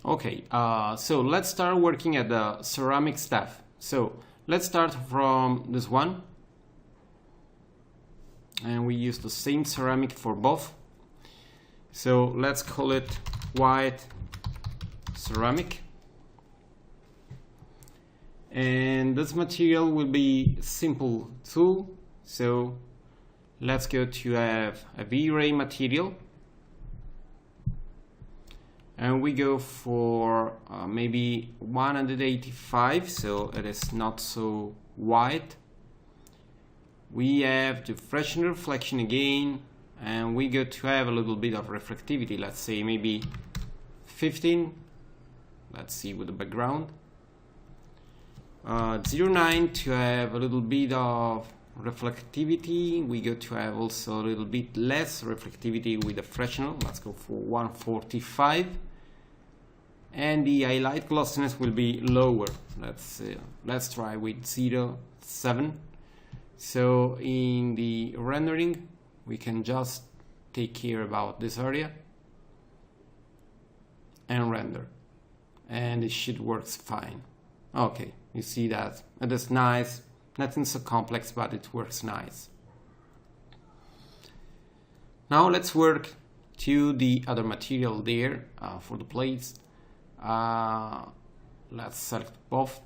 Okay, so let's start working at the ceramic stuff. So let's start from this one, and we use the same ceramic for both. So let's call it white ceramic, and this material will be simple tool. So let's go to have a V-Ray material, and we go for maybe 185, so it is not so white. We have the freshen reflection again, and we go to have a little bit of reflectivity, let's say maybe 15. Let's see with the background. 0.9 to have a little bit of reflectivity. We go to have also a little bit less reflectivity with the freshener. Let's go for 145, and the highlight glossiness will be lower. Let's try with 0.7. So in the rendering we can just take care about this area and render, and it should work fine. Okay, you see that it is nice. Nothing so complex, but it works nice. Now let's work to the other material there for the plates. Let's select both,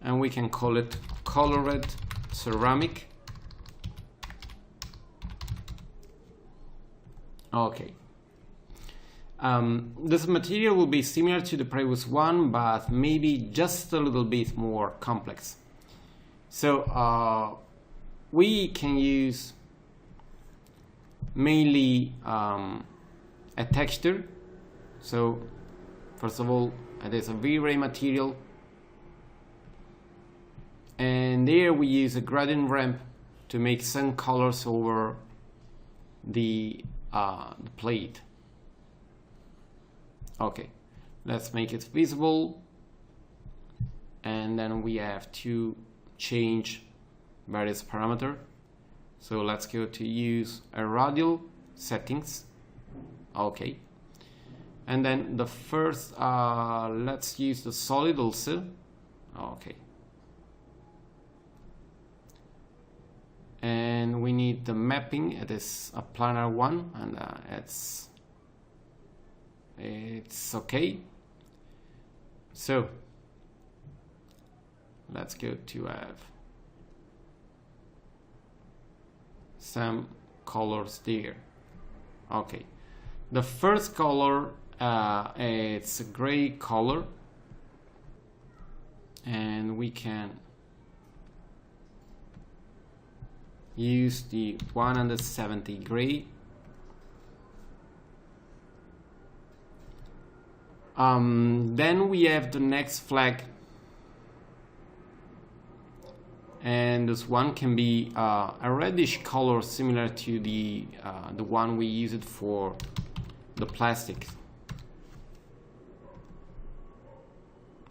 and we can call it colored ceramic. Okay. This material will be similar to the previous one, but maybe just a little bit more complex. So we can use mainly a texture. So first of all, it is a V-Ray material, and there we use a gradient ramp to make some colors over the plate. Okay, let's make it visible, and then we have to change various parameters. So let's go to use a radial settings. Okay, and then the first let's use the solid also. Okay, and we need the mapping. It is a planar one, and it's okay. So let's go to have some colors there. Okay, the first color it's a gray color, and we can use the 170 gray. Then we have the next flag, and this one can be a reddish color similar to the one we used for the plastic,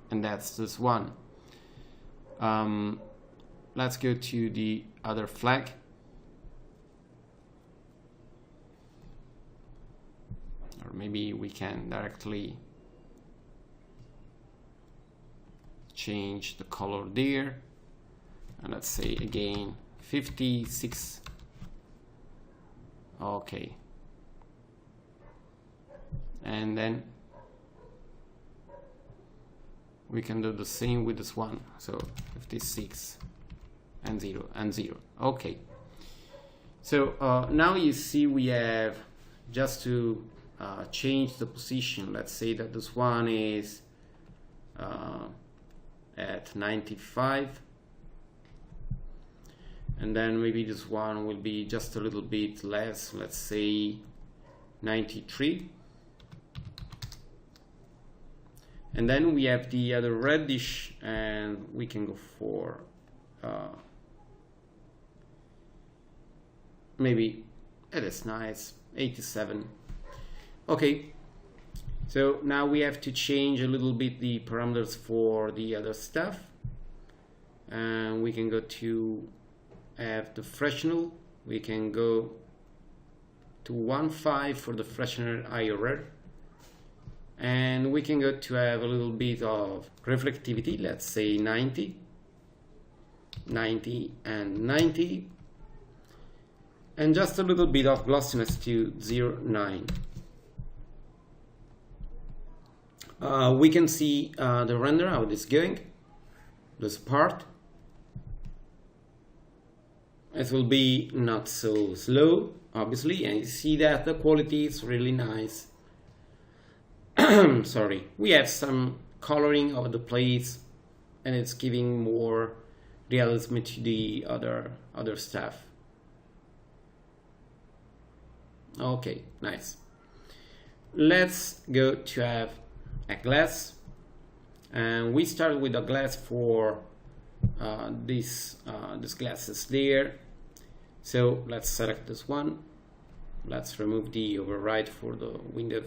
and that's this one. Let's go to the other flag, or maybe we can directly change the color there, and let's say again 56. Okay, and then we can do the same with this one, so 56 and 0 and 0. Okay, so now you see we have just to change the position. Let's say that this one is at 95, and then maybe this one will be just a little bit less, let's say 93, and then we have the other reddish, and we can go for maybe it is nice 87. Okay, so now we have to change a little bit the parameters for the other stuff, and we can go to have the freshener. We can go to 1.5 for the freshener IRR, and we can go to have a little bit of reflectivity, let's say 90, 90 and 90, and just a little bit of glossiness to 0.9. We can see the render, how it is going, this part. It will be not so slow, obviously, and you see that the quality is really nice. Sorry, we have some coloring of the plates, and it's giving more realism to the other stuff. Okay, nice. Let's go to have a glass, and we start with a glass for this glass is there. So let's select this one. Let's remove the override for the window.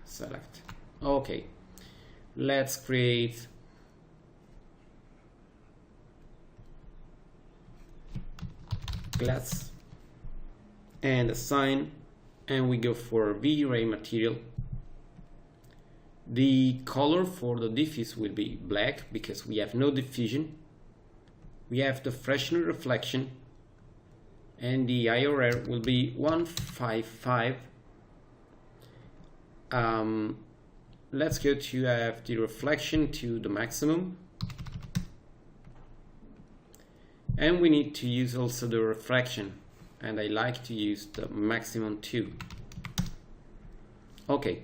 Select. Okay, let's create glass and assign, and we go for V-Ray material. The color for the diffuse will be black because we have no diffusion. We have the Fresnel reflection, and the IRR will be 155. Let's go to have the reflection to the maximum, and we need to use also the refraction, and I like to use the maximum too. Okay,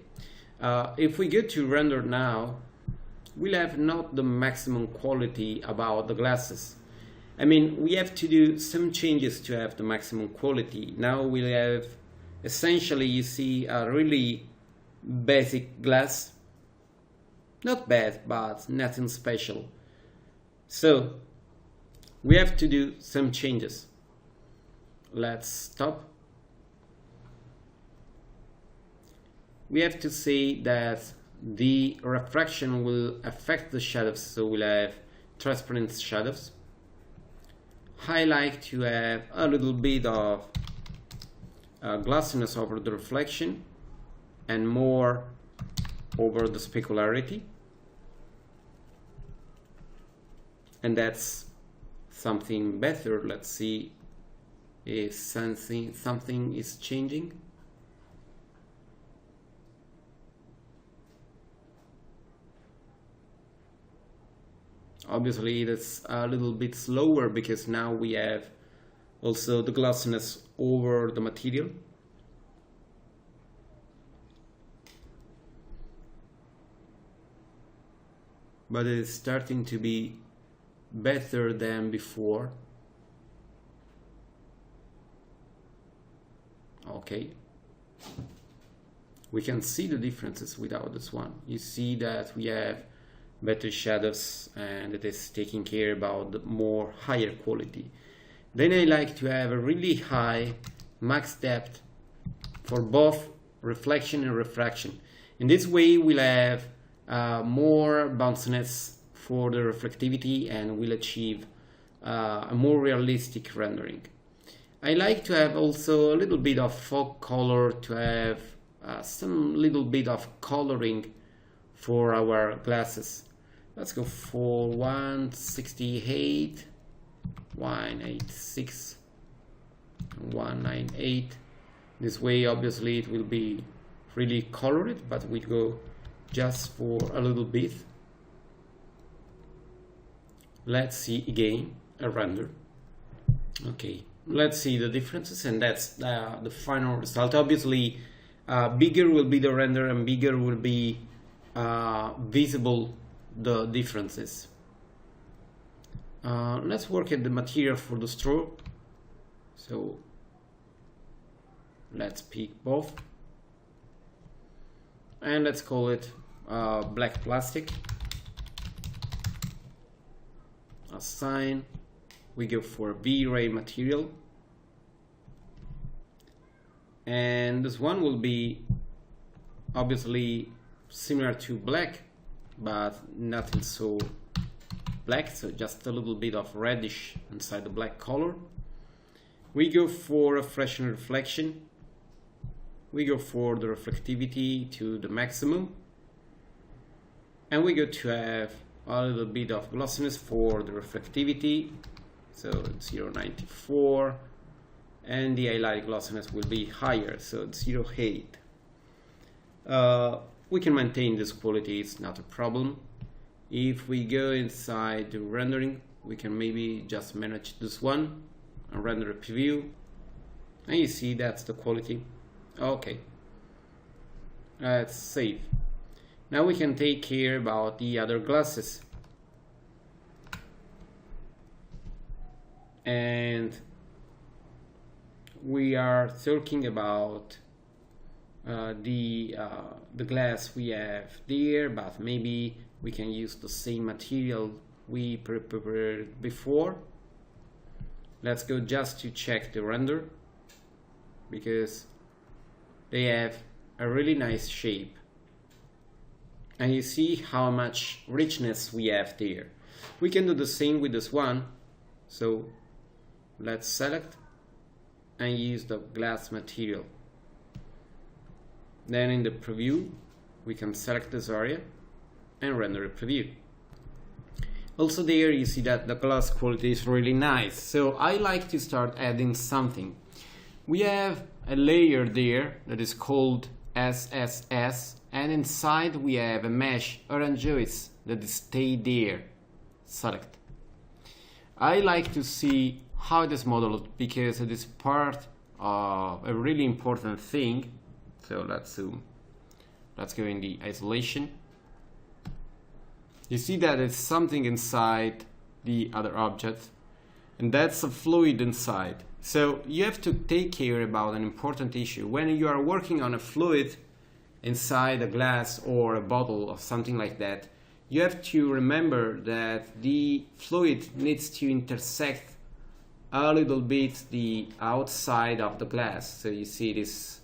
if we go to render now, we'll have not the maximum quality about the glasses. I mean, we have to do some changes to have the maximum quality. Now we'll have, essentially, you see a really basic glass. Not bad, but nothing special. So we have to do some changes. Let's stop. We have to say that the refraction will affect the shadows, so we'll have transparent shadows. I like to have a little bit of glossiness over the reflection and more over the specularity, and that's something better. Let's see if something is changing. Obviously that's a little bit slower because now we have also the glossiness over the material. But it is starting to be better than before. Okay, we can see the differences without this one. You see that we have better shadows, and it is taking care about the more higher quality. Then I like to have a really high max depth for both reflection and refraction. In this way we'll have more bounciness for the reflectivity, and we'll achieve a more realistic rendering. I like to have also a little bit of fog color to have some little bit of coloring for our glasses. Let's go for 168, 186, 198. This way obviously it will be really colored, but we go just for a little bit. Let's see again a render. Okay, let's see the differences, and that's the final result. Obviously bigger will be the render, and bigger will be visible the differences. Let's work at the material for the straw. So let's pick both, and let's call it black plastic. Assign. We go for V-Ray material, and this one will be obviously similar to black, but nothing so black, so just a little bit of reddish inside the black color. We go for a Fresnel reflection, we go for the reflectivity to the maximum, and we go to have a little bit of glossiness for the reflectivity, so 0.94, and the highlight glossiness will be higher, so 0.8. We can maintain this quality, it's not a problem. If we go inside the rendering, we can maybe just manage this one and render a preview, and you see that's the quality. Okay, let's save. Now we can take care about the other glasses, and we are talking about the glass we have there, but maybe we can use the same material we prepared before. Let's go just to check the render, because they have a really nice shape, and you see how much richness we have there. We can do the same with this one, so let's select and use the glass material. Then in the preview we can select this area and render a preview. Also there you see that the glass quality is really nice, so I like to start adding something. We have a layer there that is called SSS, and inside we have a mesh orangeous that is stay there. Select. I like to see how it is modeled, because it is part of a really important thing. So let's zoom. Let's go in the isolation. You see that it's something inside the other object, and that's a fluid inside. So you have to take care about an important issue. When you are working on a fluid inside a glass or a bottle or something like that, you have to remember that the fluid needs to intersect a little bit the outside of the glass. So you see this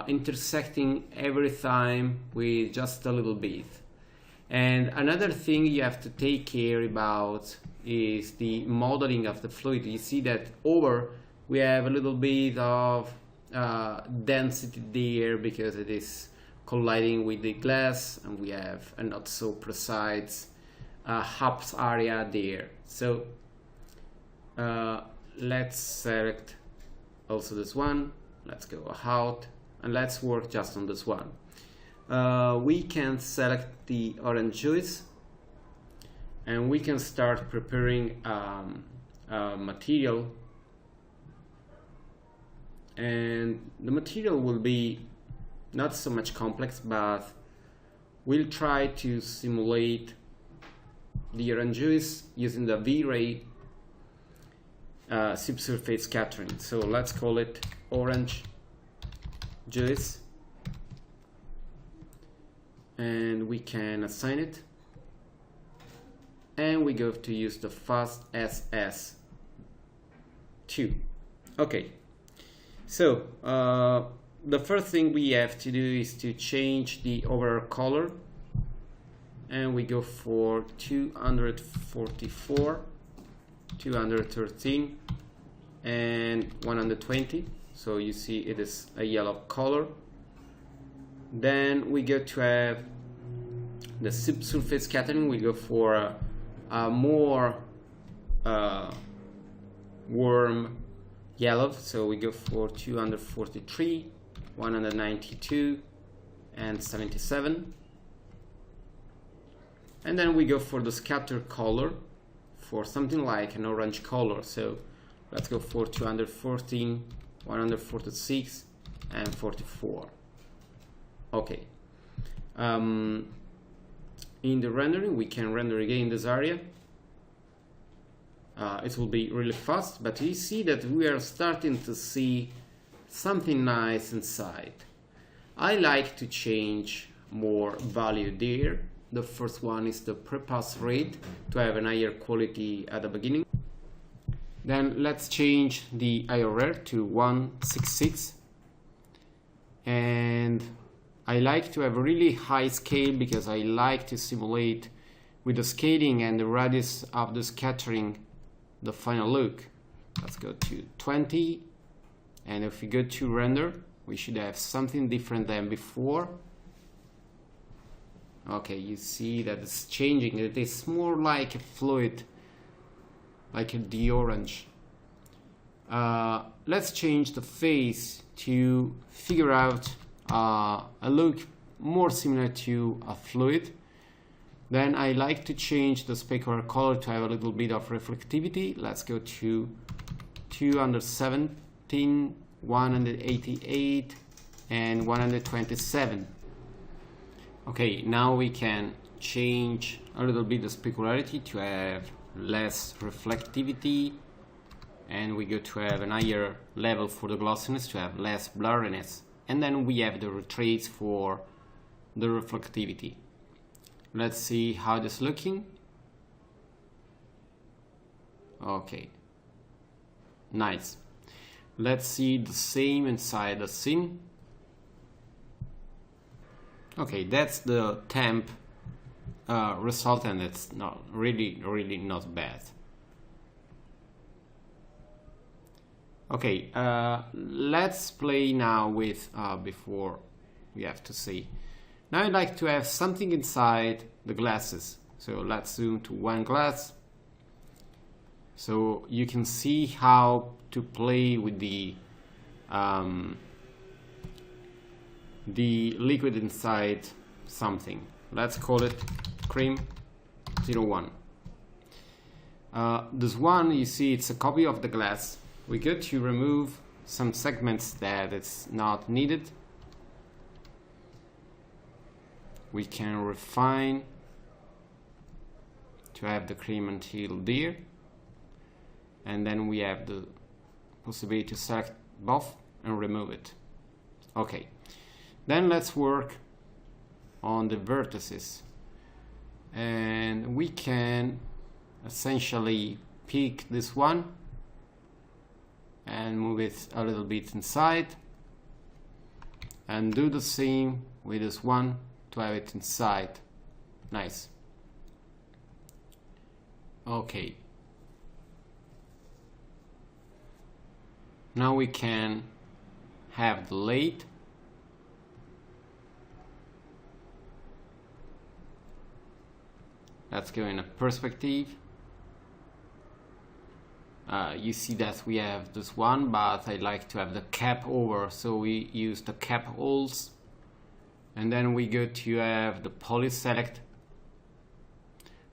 intersecting every time with just a little bit. And another thing you have to take care about is the modeling of the fluid. You see that over we have a little bit of density there, because it is colliding with the glass, and we have a not so precise hubs area there. So let's select also this one, let's go out, and let's work just on this one. We can select the orange juice, and we can start preparing material, and the material will be not so much complex, but we'll try to simulate the orange juice using the V-Ray subsurface scattering. So let's call it orange juice, and we can assign it, and we go to use the fast SS2. Okay, so the first thing we have to do is to change the overall color, and we go for 244, 213, and 120. So you see it is a yellow color. Then we go to have the subsurface scattering. We go for a more warm yellow, so we go for 243, 192, and 77. And then we go for the scatter color for something like an orange color, so let's go for 214, 146, and 44. Okay. In the rendering, we can render again this area. It will be really fast, but you see that we are starting to see something nice inside. I like to change more value there. The first one is the prepass rate, to have an higher quality at the beginning. Then let's change the IRR to 166, and I like to have a really high scale, because I like to simulate with the scaling and the radius of the scattering the final look. Let's go to 20, and if we go to render, we should have something different than before. Okay, you see that it's changing. It is more like a fluid, like the orange. Let's change the face to figure out a look more similar to a fluid. Then I like to change the specular color to have a little bit of reflectivity. Let's go to 217, 188 and 127. Okay, now we can change a little bit the specularity to have less reflectivity, and we go to have a higher level for the glossiness to have less blurriness, and then we have the retrace for the reflectivity. Let's see how this is looking. Okay, nice. Let's see the same inside the scene. Okay, that's the temp result, and it's not really not bad. Okay, let's play now with before we have to see. Now I'd like to have something inside the glasses. So let's zoom to one glass, so you can see how to play with the liquid inside something. Let's call it cream 01. This one, you see, it's a copy of the glass. We go to remove some segments that it's not needed. We can refine to have the cream until there, and then we have the possibility to select both and remove it. Okay, then let's work on the vertices, and we can essentially pick this one and move it a little bit inside, and do the same with this one to have it inside. Nice. Okay, now we can have the light. Let's go in a perspective. You see that we have this one, but I like to have the cap over, so we use the cap holes, and then we go to have the poly select.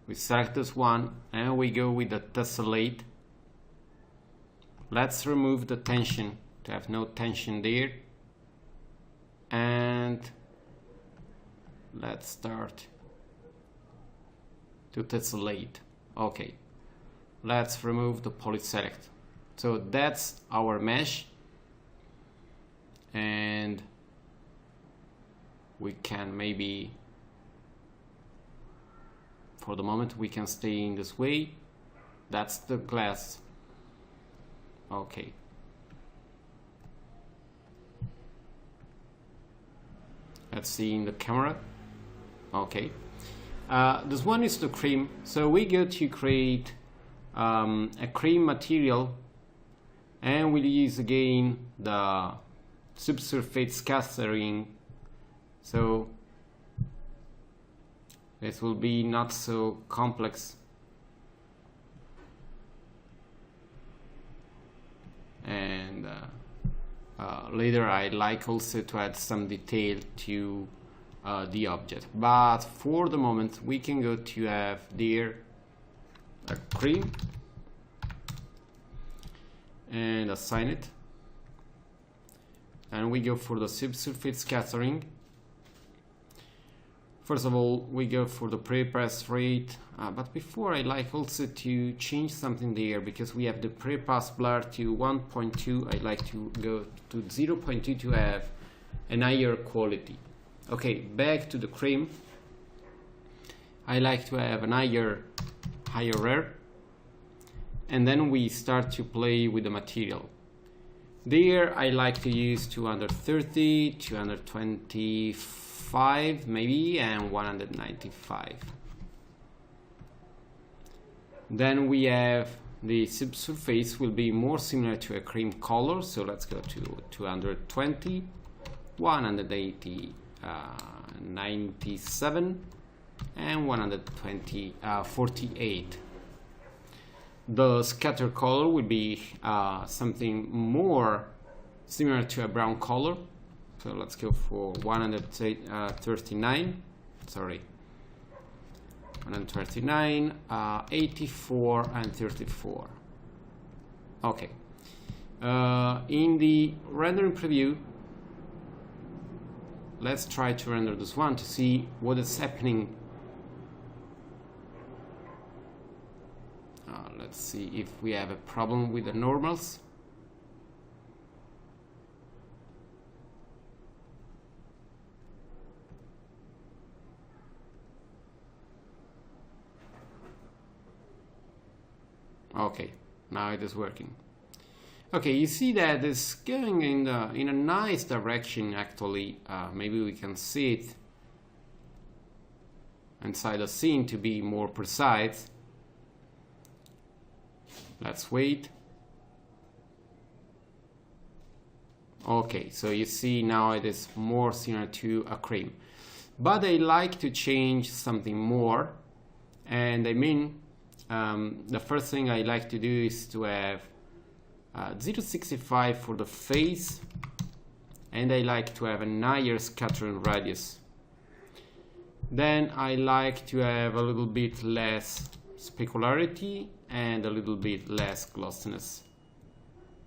We select this one and we go with the tessellate. Let's remove the tension to have no tension there, and let's start to tessellate. Okay, let's remove the poly select. So that's our mesh, and we can maybe, for the moment, we can stay in this way. That's the glass. Okay. Let's see in the camera. Okay. This one is the cream. So we go to create a cream material, and we'll use again the subsurface scattering. So this will be not so complex, and later I like also to add some detail to the object, but for the moment we can go to have there a cream and assign it, and we go for the subsurface scattering. First of all, we go for the pre-pass rate, but before I like also to change something there, because we have the pre-pass blur to 1.2. I like to go to 0.2 to have an higher quality. Okay, back to the cream. I like to have an higher rare, and then we start to play with the material. There I like to use 230, 225 maybe, and 195. Then we have the subsurface will be more similar to a cream color, so let's go to 220, 180, 97, and 120, 48. The scatter color will be something more similar to a brown color. So let's go for 139, sorry, 139, 84, and 34. Okay. In the rendering preview, let's try to render this one to see what is happening. Let's see if we have a problem with the normals. Okay, now it is working. Okay, you see that it's going in a nice direction actually. Maybe we can see it inside the scene to be more precise. Let's wait. Okay, so you see now it is more similar to a cream. But I like to change something more, and I mean the first thing I like to do is to have 0.65 for the face, and I like to have a higher scattering radius. Then I like to have a little bit less specularity and a little bit less glossiness.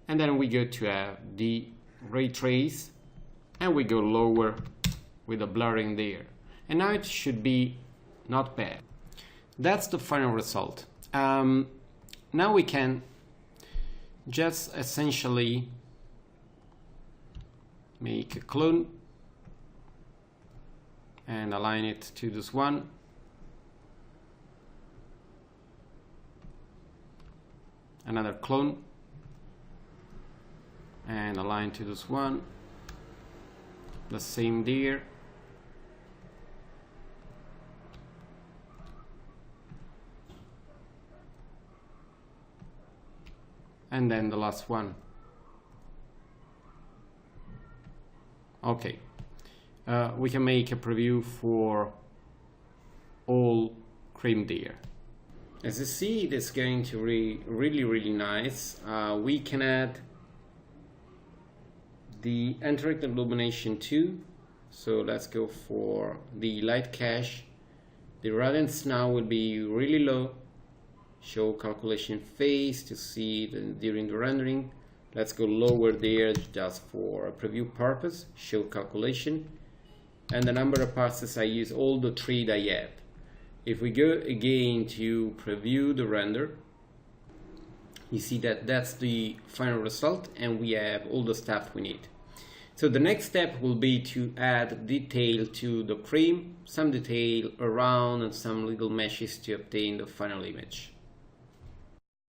And then we go to have the ray trace, and we go lower with the blurring there. And now it should be not bad. That's the final result. Now we can just essentially make a clone and align it to this one. Another clone and align to this one. The same there. And then the last one. Okay, we can make a preview for all cream deer. As you see, it is going to be really nice. We can add the indirect illumination too. So let's go for the light cache. The radiance now will be really low. Show calculation phase to see during the rendering. Let's go lower there just for a preview purpose. Show calculation. And the number of passes, I use all the 3 that I have. If we go again to preview the render, you see that that's the final result, and we have all the stuff we need. So the next step will be to add detail to the cream, some detail around and some little meshes to obtain the final image.